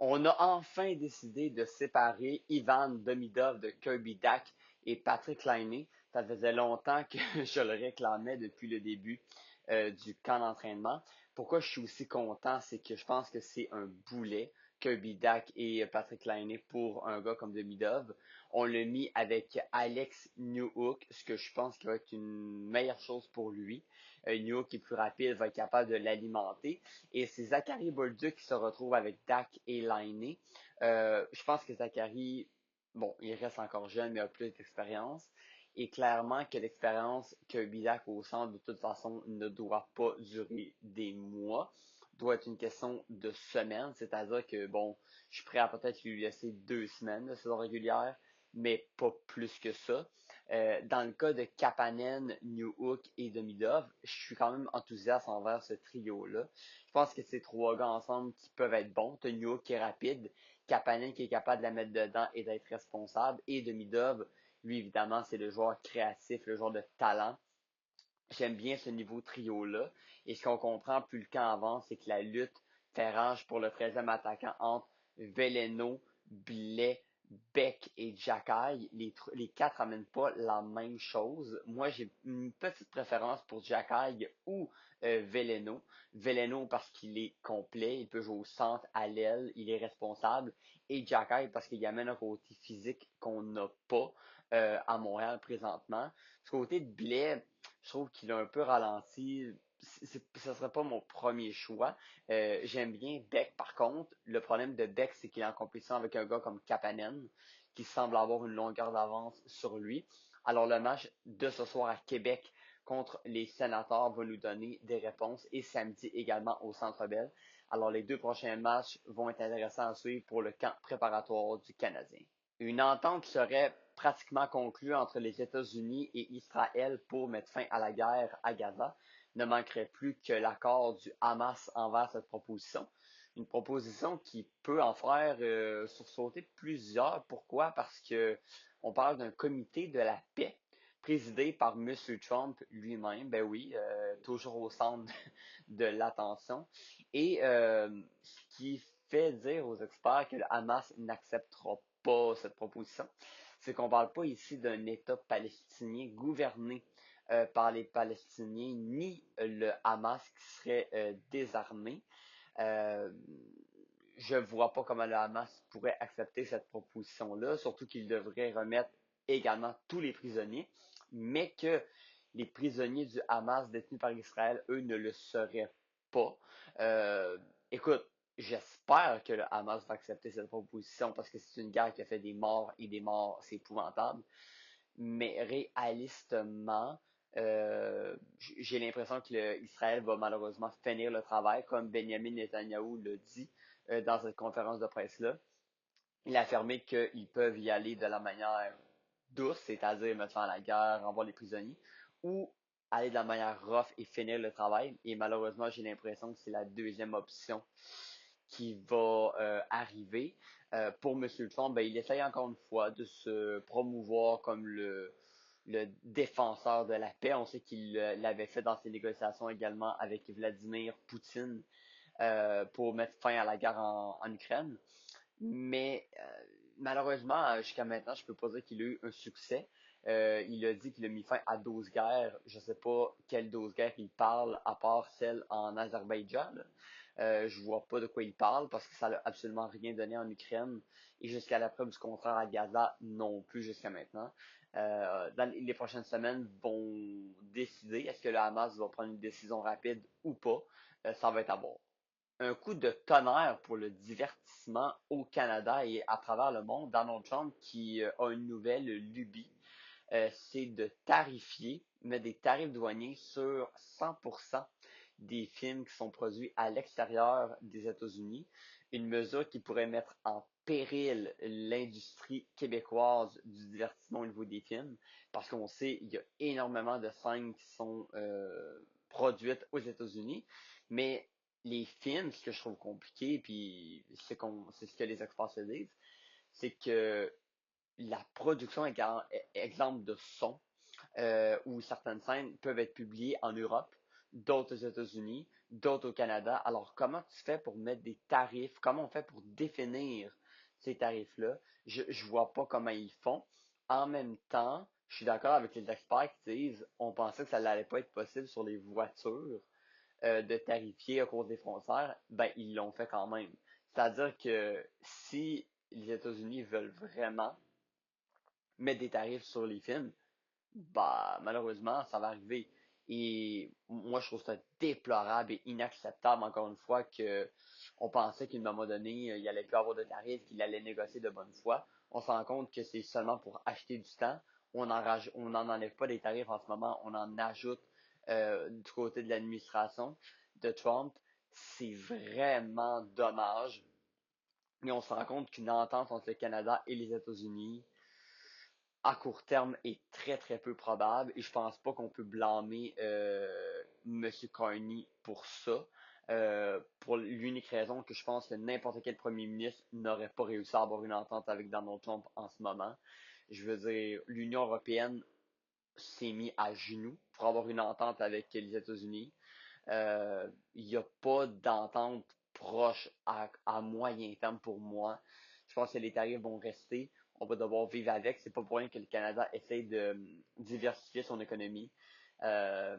On a enfin décidé de séparer Ivan Demidov de Kirby Dack et Patrick Laine. Ça faisait longtemps que je le réclamais depuis le début du camp d'entraînement. Pourquoi je suis aussi content, c'est que je pense que c'est un boulet, Kirby Dack et Patrick Laine pour un gars comme Demidov. On l'a mis avec Alex Newhook, ce que je pense qui va être une meilleure chose pour lui. Newhook est plus rapide, va être capable de l'alimenter. Et c'est Zachary Bolduc qui se retrouve avec Dak et Laine. Je pense que Zachary, bon, il reste encore jeune, mais a plus d'expérience. Et clairement que l'expérience que Bidak au centre, de toute façon, ne doit pas durer des mois. Doit être une question de semaines. C'est-à-dire que, bon, je suis prêt à peut-être lui laisser 2 semaines de saison régulière, mais pas plus que ça. Dans le cas de Kapanen, Newhook et Demidov, je suis quand même enthousiaste envers ce trio-là. Je pense que c'est trois gars ensemble qui peuvent être bons. T'as Newhook qui est rapide, Kapanen qui est capable de la mettre dedans et d'être responsable, et Demidov, lui évidemment, c'est le joueur créatif, le joueur de talent. J'aime bien ce niveau trio-là. Et ce qu'on comprend plus le temps avance, c'est que la lutte fait rage pour le 13e attaquant entre Veleno, Blais, Beck et Jackay. Les quatre amènent pas la même chose. Moi, j'ai une petite préférence pour Jackay ou Veleno. Veleno parce qu'il est complet, il peut jouer au centre, à l'aile, il est responsable. Et Jackay parce qu'il amène un côté physique qu'on n'a pas à Montréal présentement. Ce côté de Blais, je trouve qu'il a un peu ralenti. Ce serait pas mon premier choix. J'aime bien Beck par contre. Le problème de Beck, c'est qu'il est en compétition avec un gars comme Kapanen, qui semble avoir une longueur d'avance sur lui. Alors le match de ce soir à Québec contre les Sénateurs va nous donner des réponses et samedi également au Centre Bell. Alors les deux prochains matchs vont être intéressants à suivre pour le camp préparatoire du Canadien. Une entente serait pratiquement conclue entre les États-Unis et Israël pour mettre fin à la guerre à Gaza. Ne manquerait plus que l'accord du Hamas envers cette proposition. Une proposition qui peut en faire sursauter plusieurs. Pourquoi? Parce que on parle d'un comité de la paix présidé par M. Trump lui-même. Ben oui, toujours au centre de l'attention. Et ce qui fait dire aux experts que le Hamas n'acceptera pas cette proposition, c'est qu'on ne parle pas ici d'un État palestinien gouverné par les Palestiniens, ni le Hamas qui serait désarmé. Euh, je ne vois pas comment le Hamas pourrait accepter cette proposition-là, surtout qu'il devrait remettre également tous les prisonniers, mais que les prisonniers du Hamas détenus par Israël, eux, ne le seraient pas. Euh, Écoute, j'espère que le Hamas va accepter cette proposition parce que c'est une guerre qui a fait des morts et des morts, c'est épouvantable. Mais réalistement, j'ai l'impression que Israël va malheureusement finir le travail, comme Benjamin Netanyahu l'a dit dans cette conférence de presse-là. Il a affirmé qu'ils peuvent y aller de la manière douce, c'est-à-dire mettre fin à la guerre, renvoyer les prisonniers, ou aller de la manière rough et finir le travail. Et malheureusement, j'ai l'impression que c'est la deuxième option qui va arriver. Pour M. Trump, ben, il essaye encore une fois de se promouvoir comme le défenseur de la paix. On sait qu'il l'avait fait dans ses négociations également avec Vladimir Poutine pour mettre fin à la guerre en Ukraine. Mais malheureusement, jusqu'à maintenant, je peux pas dire qu'il a eu un succès. Il a dit qu'il a mis fin à 12 guerres. Je sais pas quelle 12 guerres il parle, à part celle en Azerbaïdjan. Là. Je vois pas de quoi il parle parce que ça n'a absolument rien donné en Ukraine. Et jusqu'à la preuve du contraire à Gaza, non plus jusqu'à maintenant. Dans les prochaines semaines vont décider est-ce que le Hamas va prendre une décision rapide ou pas. Ça va être à voir. Un coup de tonnerre pour le divertissement au Canada et à travers le monde. Donald Trump qui a une nouvelle lubie, c'est de tarifier, mettre des tarifs douaniers sur 100% des films qui sont produits à l'extérieur des États-Unis. Une mesure qui pourrait mettre en péril l'industrie québécoise du divertissement au niveau des films, parce qu'on sait il y a énormément de scènes qui sont produites aux États-Unis, mais les films, ce que je trouve compliqué, puis c'est ce que les experts se disent, c'est que la production, exemple de son, où certaines scènes peuvent être publiées en Europe, d'autres aux États-Unis, d'autres au Canada. Alors, comment tu fais pour mettre des tarifs? Comment on fait pour définir ces tarifs-là? Je vois pas comment ils font. En même temps, je suis d'accord avec les experts qui disent on pensait que ça n'allait pas être possible sur les voitures de tarifier à cause des frontières. Ben, ils l'ont fait quand même. C'est-à-dire que si les États-Unis veulent vraiment mettre des tarifs sur les films, bah, malheureusement, ça va arriver. Et moi, je trouve ça déplorable et inacceptable, encore une fois, que on pensait qu'à un moment donné, il allait plus avoir de tarifs, qu'il allait négocier de bonne foi. On se rend compte que c'est seulement pour acheter du temps. On n'en enlève pas des tarifs en ce moment, on en ajoute du côté de l'administration de Trump. C'est vraiment dommage. Et on se rend compte qu'une entente entre le Canada et les États-Unis à court terme est très très peu probable et je pense pas qu'on peut blâmer Monsieur Carney pour ça. Pour l'unique raison que je pense que n'importe quel premier ministre n'aurait pas réussi à avoir une entente avec Donald Trump en ce moment. Je veux dire, l'Union européenne s'est mis à genoux pour avoir une entente avec les États-Unis. Il n'y a pas d'entente proche à moyen terme pour moi. Je pense que les tarifs vont rester. On va devoir vivre avec. C'est pas pour rien que le Canada essaie de diversifier son économie. Euh,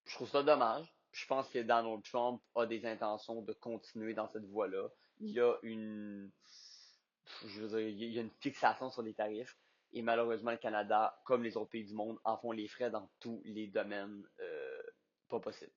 je trouve ça dommage. Je pense que Donald Trump a des intentions de continuer dans cette voie-là. Il y a je veux dire, il y a une fixation sur les tarifs. Et malheureusement, le Canada, comme les autres pays du monde, en font les frais dans tous les domaines pas possibles.